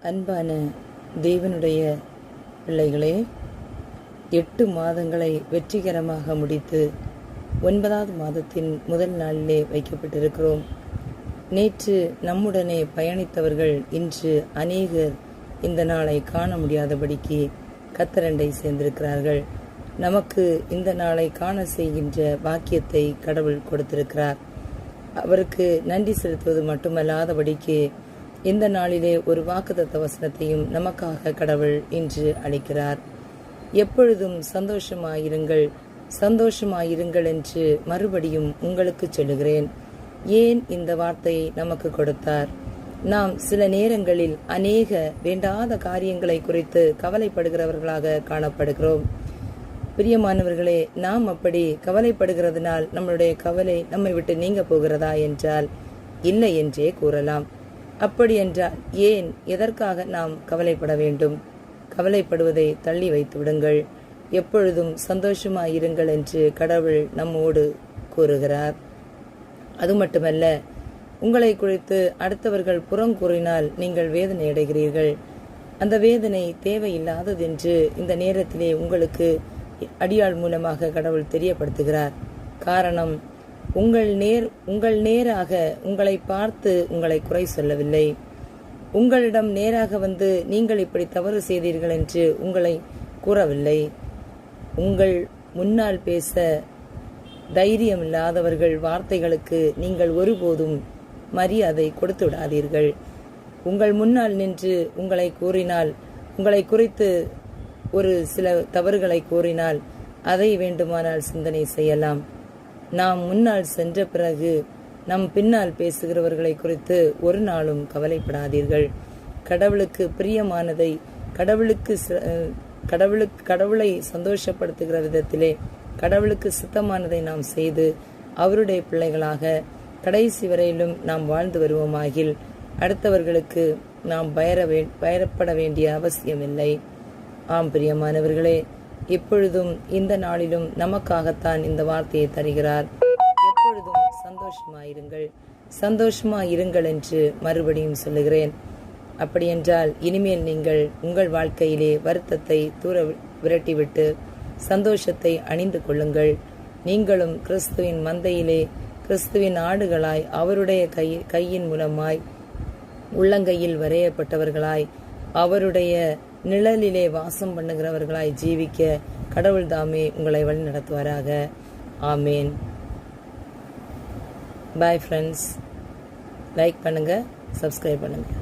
அன்பான தேவனுடைய பிள்ளைகளே, 8 மாதங்களை வெற்றிகரமாக முடித்து 9வது மாதத்தின் முதல் நாளிலே வைக்கப்பட்டிருக்கிறோம். நேற்று நம்முடனே பயணித்தவர்கள் இன்று அநேகர் இந்த நாளை காண முடியாதபடிக்கு கத்தரண்டை சேர்ந்திருக்கிறார்கள். நமக்கு இந்த நாளை காண செய்கின்ற பாக்கியத்தை கடவுள் கொடுத்திருக்கிறார். அவருக்கு நன்றி செலுத்துவது மட்டுமல்லாதபடிக்கு இந்த நாளிலே ஒரு வாக்குத்தத்த வசனத்தையும் நமக்காக கடவுள் இன்று அளிக்கிறார். எப்பொழுதும் சந்தோஷமாயிருங்கள், சந்தோஷமாயிருங்கள் என்று மறுபடியும் உங்களுக்கு சொல்லுகிறேன். ஏன் இந்த வார்த்தையை நமக்கு கொடுத்தார்? நாம் சில நேரங்களில் அநேக வேண்டாத காரியங்களை குறித்து கவலைப்படுகிறவர்களாக காணப்படுகிறோம். பிரியமானவர்களே, நாம் அப்படி கவலைப்படுகிறதுனால் நம்மளுடைய கவலை நம்மை விட்டு நீங்க போகிறதா என்றால் இல்லை என்றே கூறலாம். அப்படி என்றால் ஏன், எதற்காக நாம் கவலைப்பட வேண்டும்? கவலைப்படுவதை தள்ளி வைத்து விடுங்கள். எப்பொழுதும் சந்தோஷமாயிருங்கள் என்று கடவுள் நம்மோடு கூறுகிறார். அது மட்டுமல்ல, உங்களை குறித்து அடுத்தவர்கள் புறம் கூறினால் நீங்கள் வேதனை அடைகிறீர்கள். அந்த வேதனை தேவையில்லாதது என்று இந்த நேரத்திலே உங்களுக்கு அடியாள் மூலமாக கடவுள் தெரியப்படுத்துகிறார். காரணம், உங்கள் நேராக உங்களை பார்த்து உங்களை குறை சொல்லவில்லை. உங்களிடம் நேராக வந்து நீங்கள் இப்படி தவறு செய்தீர்கள் என்று உங்களை கூறவில்லை. உங்கள் முன்னால் பேச தைரியம் இல்லாதவர்கள் வார்த்தைகளுக்கு நீங்கள் ஒருபோதும் மரியாதை கொடுத்து விடாதீர்கள். உங்கள் முன்னால் நின்று உங்களை கூறினால், உங்களை குறித்து ஒரு சில தவறுகளை கூறினால் அதை வேண்டுமானால் சிந்தனை செய்யலாம். நாம் முன்னால் சென்ற பிறகு நம் பின்னால் பேசுகிறவர்களை குறித்து ஒரு நாளும் கவலைப்படாதீர்கள். கடவுளுக்கு பிரியமானதை, கடவுளை சந்தோஷப்படுத்துகிற விதத்திலே கடவுளுக்கு சித்தமானதை நாம் செய்து அவருடைய பிள்ளைகளாக கடைசி வரையிலும் நாம் வாழ்ந்து வருவோமாகில் அடுத்தவர்களுக்கு நாம் பயப்பட வேண்டிய அவசியமில்லை. ஆம் பிரியமானவர்களே, இப்பொழுதும் இந்த நாளிலும் நமக்காகத்தான் இந்த வார்த்தையை தருகிறார். எப்பொழுதும் சந்தோஷமாயிருங்கள், சந்தோஷமாயிருங்கள் என்று மறுபடியும் சொல்லுகிறேன். அப்படியென்றால் இனிமேல் நீங்கள் உங்கள் வாழ்க்கையிலே வருத்தத்தை தூர விரட்டிவிட்டு சந்தோஷத்தை அணிந்து கொள்ளுங்கள். நீங்களும் கிறிஸ்துவின் மந்தையிலே கிறிஸ்துவின் ஆடுகளாய் அவருடைய கையின் மூலமாய் உள்ளங்கையில் வரையப்பட்டவர்களாய் அவருடைய நிழலிலே வாசம் பண்ணுகிறவர்களாய் ஜீவிக்க கடவுள் தாமே உங்களை வழி நடத்துவாராக. ஆமேன். Bye friends. லைக் பண்ணுங்க, சப்ஸ்கிரைப் பண்ணுங்க.